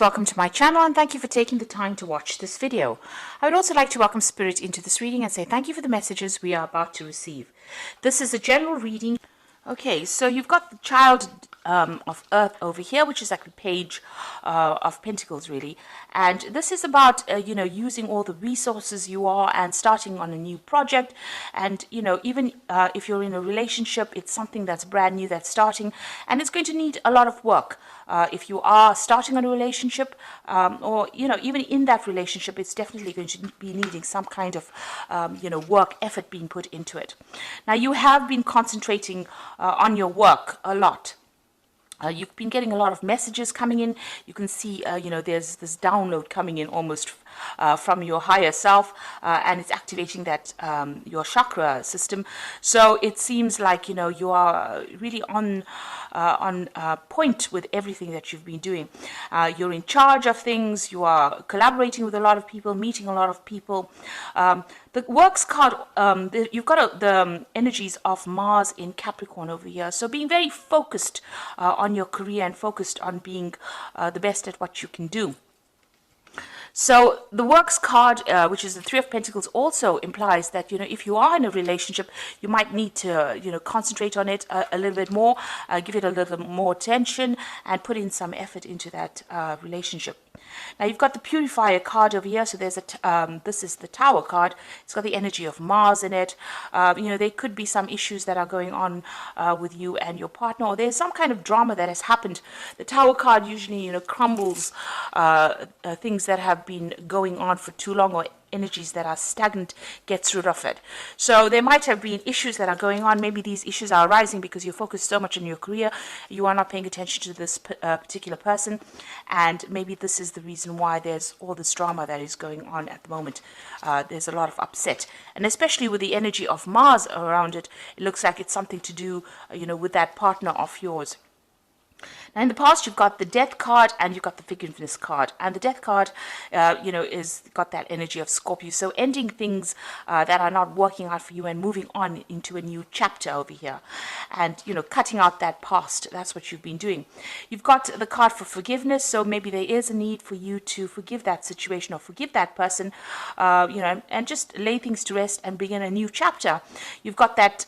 Welcome to my channel and thank you for taking the time to watch this video. I would also like to welcome Spirit into this reading and say thank you for the messages we are about to receive. This is a general reading. Okay, so you've got the child of Earth over here, which is like the page of Pentacles, really. And this is about, using all the resources you are and starting on a new project. And, even if you're in a relationship, it's something that's brand new, that's starting, and it's going to need a lot of work. If you are starting on a relationship, or, even in that relationship, it's definitely going to be needing some kind of, work effort being put into it. Now, you have been concentrating on your work a lot. You've been getting a lot of messages coming in. You can see, there's this download coming in almost from your higher self, and it's activating that your chakra system. So it seems like you are really on point with everything that you've been doing. You're in charge of things. You are collaborating with a lot of people, meeting a lot of people. The works card, you've got the energies of Mars in Capricorn over here. So being very focused on your career and focused on being the best at what you can do. So the works card, which is the Three of Pentacles, also implies that, if you are in a relationship, you might need to, concentrate on it a little bit more, give it a little more attention and put in some effort into that relationship. Now you've got the Purifier card over here. So there's this is the Tower card. It's got the energy of Mars in it. There could be some issues that are going on with you and your partner, or there's some kind of drama that has happened. The Tower card usually, crumbles things that have been going on for too long, or energies that are stagnant, gets rid of it. So there might have been issues that are going on. Maybe these issues are arising because you're focused so much on your career, you are not paying attention to this particular person, and maybe this is the reason why there's all this drama that is going on at the moment. There's a lot of upset, and especially with the energy of Mars around it, it looks like it's something to do, with that partner of yours. Now, in the past, you've got the Death card and you've got the Forgiveness card. And the Death card, is got that energy of Scorpio. So ending things that are not working out for you and moving on into a new chapter over here. And, cutting out that past. That's what you've been doing. You've got the card for Forgiveness. So maybe there is a need for you to forgive that situation or forgive that person, and just lay things to rest and begin a new chapter. You've got that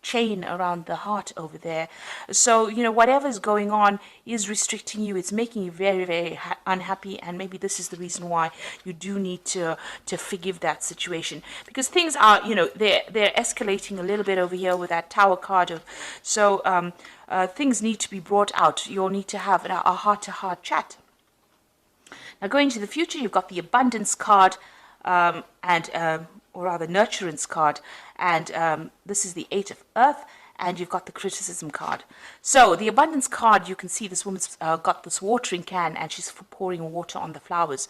chain around the heart over there. So whatever's going on is restricting you. It's making you very, very unhappy, and maybe this is the reason why you do need to forgive that situation, because things are they're escalating a little bit over here with that Tower card. So things need to be brought out. You'll need to have a heart-to-heart chat. Now, going to the future, you've got the Abundance card, or rather Nurturance card, and this is the Eight of Earth, and you've got the Criticism card. So the Abundance card, you can see this woman's got this watering can and she's pouring water on the flowers.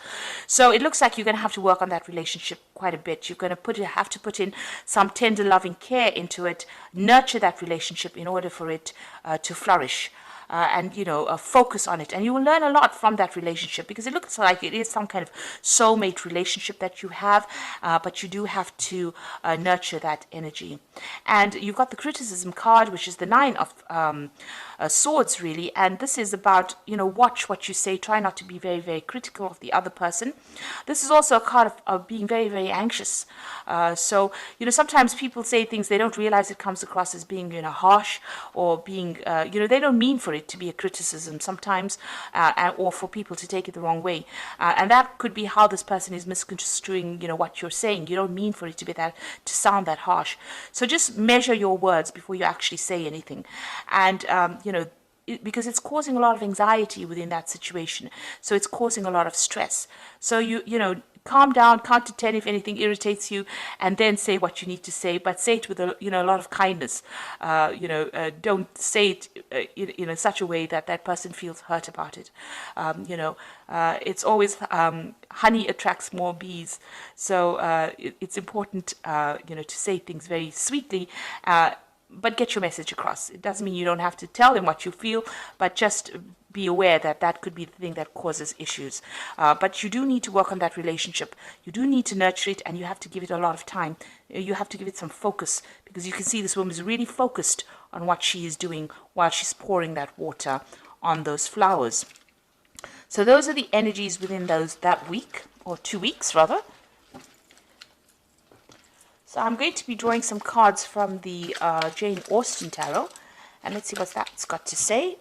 So it looks like you're going to have to work on that relationship quite a bit. You're going to have to put in some tender loving care into it, nurture that relationship in order for it to flourish. And focus on it, and you will learn a lot from that relationship, because it looks like it is some kind of soulmate relationship that you have, but you do have to nurture that energy. And you've got the Criticism card, which is the Nine of Swords, really, and this is about watch what you say, try not to be very, very critical of the other person. This is also a card of being very, very anxious. So sometimes people say things, they don't realize it comes across as being harsh, or being they don't mean for it to be a criticism sometimes, or for people to take it the wrong way, and that could be how this person is misconstruing what you're saying. You don't mean for it to be to sound that harsh. So just measure your words before you actually say anything, and because it's causing a lot of anxiety within that situation, so it's causing a lot of stress. So calm down, count to 10 if anything irritates you, and then say what you need to say, but say it with a lot of kindness. Don't say it in such a way that that person feels hurt about it. It's always honey attracts more bees, so it's important to say things very sweetly, but get your message across. It doesn't mean you don't have to tell them what you feel, but just be aware that that could be the thing that causes issues. But you do need to work on that relationship. You do need to nurture it, and you have to give it a lot of time. You have to give it some focus, because you can see this woman is really focused on what she is doing while she's pouring that water on those flowers. So those are the energies within that week, or 2 weeks rather. So I'm going to be drawing some cards from the Jane Austen Tarot, and let's see what that's got to say.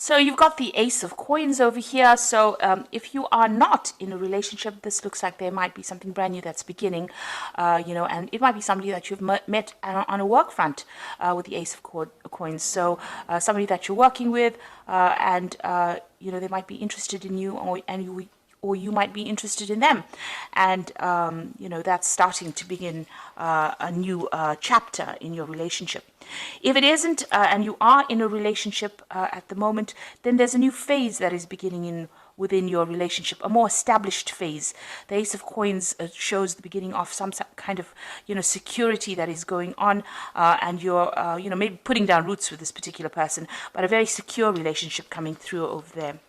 So you've got the Ace of Coins over here. So if you are not in a relationship, this looks like there might be something brand new that's beginning, and it might be somebody that you've met on a work front with the Ace of Coins. So somebody that you're working with, and they might be interested in you, or you might be interested in them, and that's starting to begin a new chapter in your relationship. If it isn't, and you are in a relationship at the moment, then there's a new phase that is beginning within your relationship, a more established phase. The Ace of Coins shows the beginning of some kind of security that is going on, and you're maybe putting down roots with this particular person, but a very secure relationship coming through over there.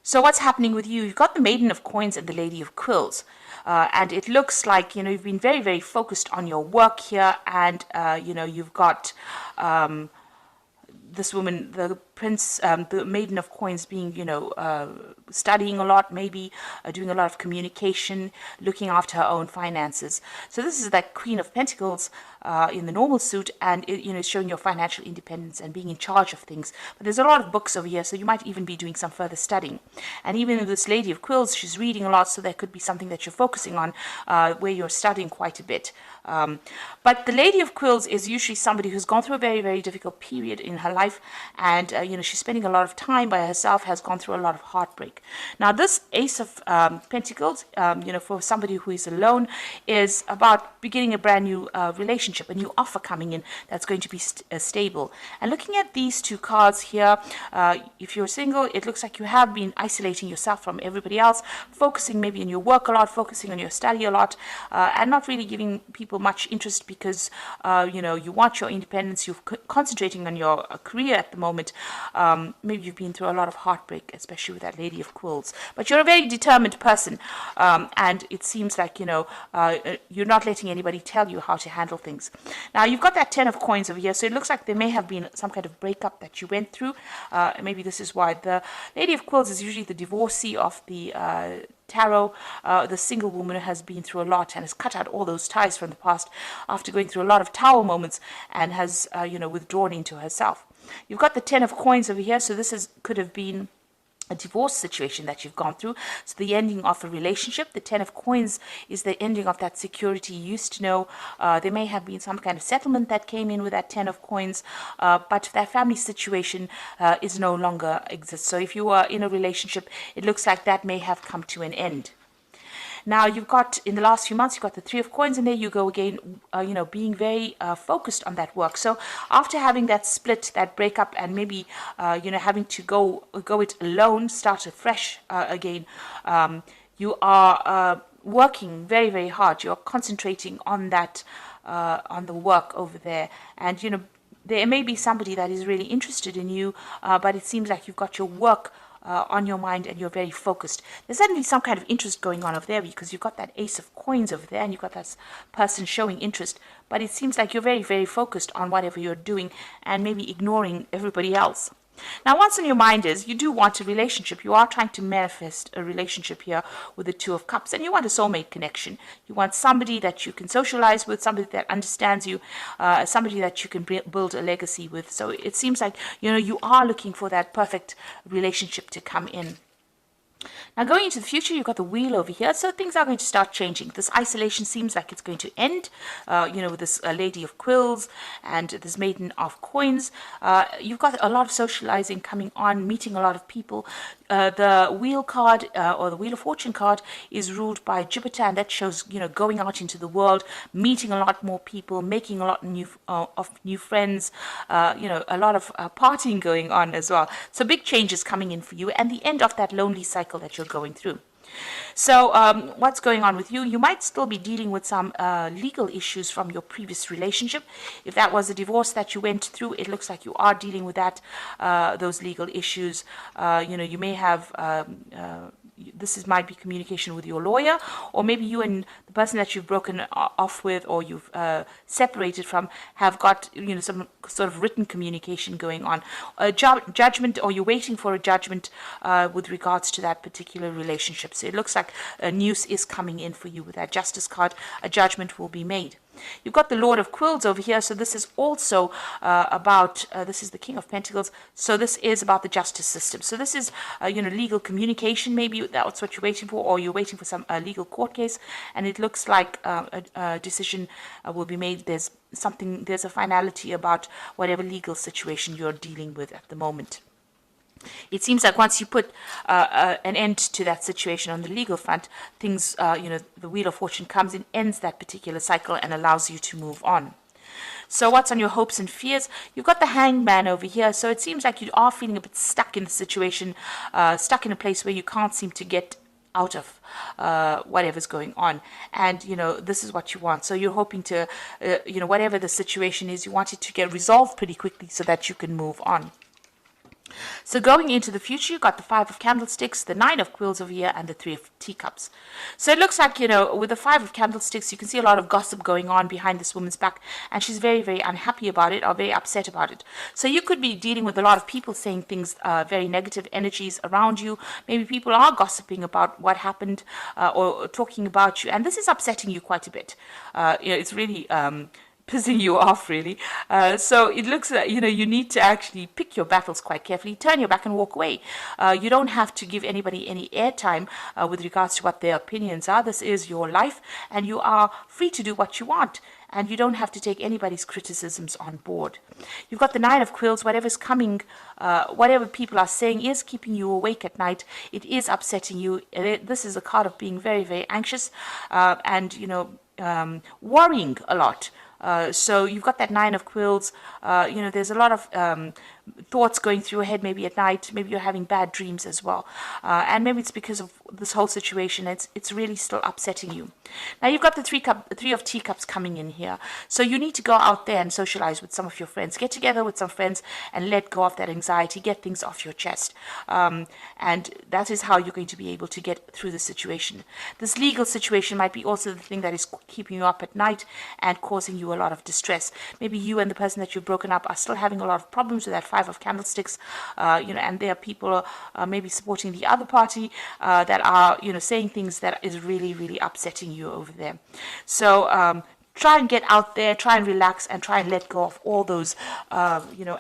So what's happening with you? You've got the Maiden of Coins and the Lady of Quills. And it looks like, you've been very, very focused on your work here. And, you've got this woman, the the Maiden of Coins being, studying a lot, maybe doing a lot of communication, looking after her own finances. So this is that Queen of Pentacles in the normal suit, and it, showing your financial independence and being in charge of things. But there's a lot of books over here, so you might even be doing some further studying. And even with this Lady of Quills, she's reading a lot, so there could be something that you're focusing on where you're studying quite a bit. But the Lady of Quills is usually somebody who's gone through a very, very difficult period in her life, and she's spending a lot of time by herself, has gone through a lot of heartbreak. Now this Ace of Pentacles, for somebody who is alone, is about beginning a brand new relationship, a new offer coming in that's going to be stable. And looking at these two cards here, if you're single, it looks like you have been isolating yourself from everybody else, focusing maybe on your work a lot, focusing on your study a lot, and not really giving people much interest because you want your independence. You're concentrating on your career at the moment. Maybe you've been through a lot of heartbreak, especially with that Lady of Quills, but you're a very determined person, and it seems like you're not letting anybody tell you how to handle things. Now you've got that Ten of Coins over here, so it looks like there may have been some kind of breakup that you went through. Maybe this is why the Lady of Quills is usually the divorcee of the tarot. The single woman has been through a lot and has cut out all those ties from the past after going through a lot of tower moments, and has withdrawn into herself. You've got the Ten of Coins over here, so this could have been a divorce situation that you've gone through. So the ending of a relationship. The Ten of Coins is the ending of that security you used to know. There may have been some kind of settlement that came in with that Ten of Coins, but that family situation is no longer exists. So if you are in a relationship, it looks like that may have come to an end. Now you've got, in the last few months, you've got the Three of Coins, and there you go again, being very focused on that work. So after having that split, that breakup, and maybe, having to go it alone, start afresh again, you are working very, very hard. You're concentrating on that, on the work over there. And, there may be somebody that is really interested in you, but it seems like you've got your work on your mind and you're very focused. There's certainly some kind of interest going on over there, because you've got that Ace of Coins over there and you've got that person showing interest, but it seems like you're very, very focused on whatever you're doing and maybe ignoring everybody else. Now, what's on your mind is you do want a relationship. You are trying to manifest a relationship here with the Two of Cups, and you want a soulmate connection. You want somebody that you can socialize with, somebody that understands you, somebody that you can build a legacy with. So it seems like, you are looking for that perfect relationship to come in. Now, going into the future, you've got the Wheel over here, so things are going to start changing. This isolation seems like it's going to end, with this Lady of Quills and this Maiden of Coins. You've got a lot of socializing coming on, meeting a lot of people. The Wheel card, or the Wheel of Fortune card, is ruled by Jupiter, and that shows, going out into the world, meeting a lot more people, making a lot of new friends, a lot of partying going on as well. So big changes coming in for you, and the end of that lonely cycle that you're going through. So what's going on with you? You might still be dealing with some legal issues from your previous relationship. If that was a divorce that you went through, it looks like you are dealing with that, those legal issues. You may have might be communication with your lawyer, or maybe you and the person that you've broken off with, or you've separated from, have got some sort of written communication going on, a judgment, or you're waiting for a judgment with regards to that particular relationship. So it looks like a news is coming in for you with that Justice card. A judgment will be made. You've got the Lord of Quills over here, so this is also about, this is the King of Pentacles, so this is about the justice system. So this is, legal communication, maybe that's what you're waiting for, or you're waiting for some legal court case, and it looks like a decision will be made. There's a finality about whatever legal situation you're dealing with at the moment. It seems like once you put an end to that situation on the legal front, things, the Wheel of Fortune comes in, ends that particular cycle, and allows you to move on. So what's on your hopes and fears? You've got the Hangman over here. So it seems like you are feeling a bit stuck in the situation, stuck in a place where you can't seem to get out of whatever's going on, and this is what you want. So you're hoping to whatever the situation is, you want it to get resolved pretty quickly so that you can move on. So going into the future, you've got the Five of Candlesticks, the Nine of Quills over here, and the Three of Teacups. So it looks like, with the Five of Candlesticks, you can see a lot of gossip going on behind this woman's back, and she's very, very unhappy about it, or very upset about it. So you could be dealing with a lot of people saying things, very negative energies around you. Maybe people are gossiping about what happened, or talking about you, and this is upsetting you quite a bit. It's really pissing you off, really. So it looks like, you need to actually pick your battles quite carefully, turn your back and walk away. You don't have to give anybody any airtime with regards to what their opinions are. This is your life, and you are free to do what you want, and you don't have to take anybody's criticisms on board. You've got the Nine of Quills. Whatever's coming, whatever people are saying is keeping you awake at night. It is upsetting you. This is a card of being very, very anxious, and worrying a lot. So you've got that Nine of Quills. There's a lot of thoughts going through your head, maybe at night. Maybe you're having bad dreams as well, and maybe it's because of this whole situation. It's really still upsetting you. Now you've got the Three of Teacups coming in here. So you need to go out there and socialize with some of your friends. Get together with some friends and let go of that anxiety. Get things off your chest, and that is how you're going to be able to get through the situation. This legal situation might be also the thing that is keeping you up at night and causing you a lot of distress. Maybe you and the person that you've broken up are still having a lot of problems with that Five of Candlesticks, and there are people maybe supporting the other party that are, saying things that is really, really upsetting you over there. So try and get out there, try and relax, and try and let go of all those,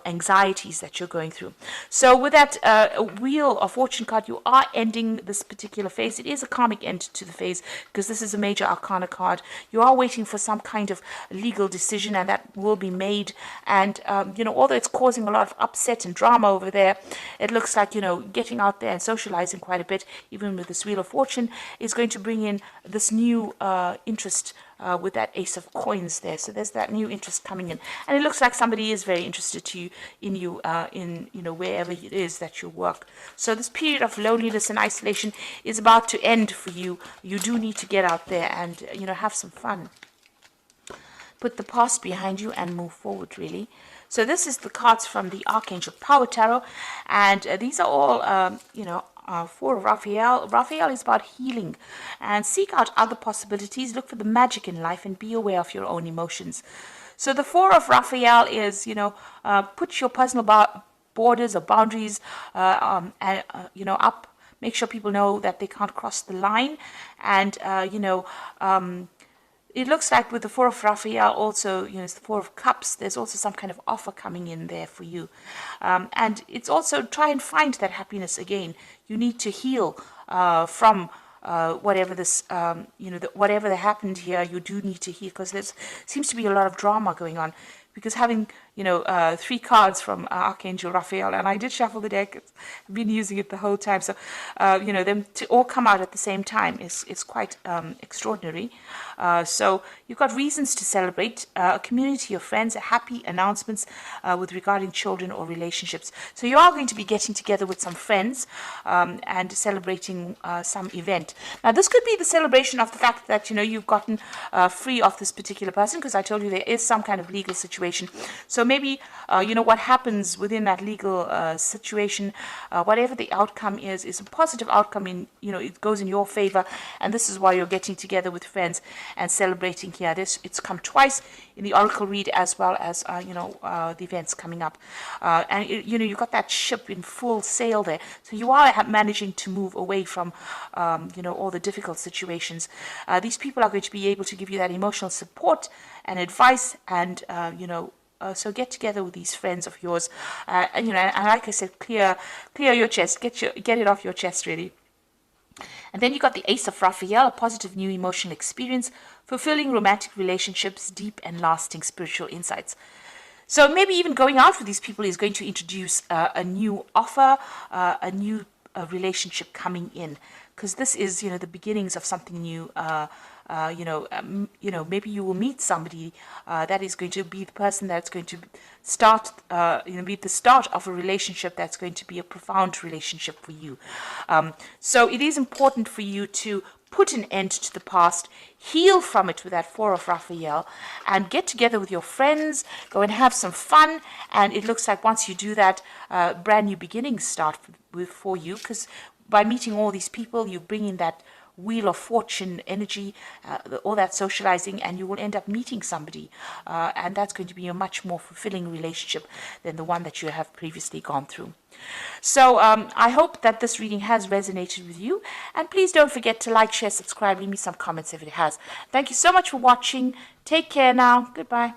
anxieties that you're going through. So with that Wheel of Fortune card, you are ending this particular phase. It is a karmic end to the phase because this is a major arcana card. You are waiting for some kind of legal decision, and that will be made. And, although it's causing a lot of upset and drama over there, it looks like, getting out there and socializing quite a bit, even with this Wheel of Fortune, is going to bring in this new interest with that Ace of Coins there. So there's that new interest coming in, and it looks like somebody is very interested in you wherever it is that you work. So this period of loneliness and isolation is about to end for you. You do need to get out there and have some fun. Put the past behind you and move forward, really. So this is the cards from the Archangel Power Tarot, and these are all Four of Raphael. Raphael is about healing, and seek out other possibilities. Look for the magic in life and be aware of your own emotions. So the Four of Raphael is, put your personal borders or boundaries, up. Make sure people know that they can't cross the line, and it looks like with the Four of Raphael also, it's the Four of Cups, there's also some kind of offer coming in there for you. And it's also try and find that happiness again. You need to heal from whatever this, whatever that happened here, you do need to heal, because there seems to be a lot of drama going on. Because having, three cards from Archangel Raphael, and I did shuffle the deck. I've been using it the whole time, so them to all come out at the same time is quite extraordinary. So you've got reasons to celebrate, a community of friends, happy announcements with regarding children or relationships. So you are going to be getting together with some friends and celebrating some event. Now this could be the celebration of the fact that you've gotten free of this particular person, because I told you there is some kind of legal situation. So maybe what happens within that legal situation, whatever the outcome is a positive outcome. It goes in your favor, and this is why you're getting together with friends and celebrating here. It's come twice in the oracle read, as well as the events coming up, and you've got that ship in full sail there. So you are managing to move away from all the difficult situations. These people are going to be able to give you that emotional support and advice, and so get together with these friends of yours, and like I said, clear your chest, get it off your chest, really. And then you got the Ace of Raphael, a positive new emotional experience, fulfilling romantic relationships, deep and lasting spiritual insights. So maybe even going out with these people is going to introduce a new offer, a new relationship coming in, because this is the beginnings of something new. Maybe you will meet somebody that is going to be the person that's going to start, be the start of a relationship that's going to be a profound relationship for you. So it is important for you to put an end to the past, heal from it with that Four of Raphael, and get together with your friends, go and have some fun. And it looks like once you do that, brand new beginnings start for you, because by meeting all these people, you bring in that Wheel of Fortune energy, all that socializing, and you will end up meeting somebody, and that's going to be a much more fulfilling relationship than the one that you have previously gone through. So I hope that this reading has resonated with you, and please don't forget to like, share, subscribe, leave me some comments if it has. Thank you so much for watching. Take care now. Goodbye.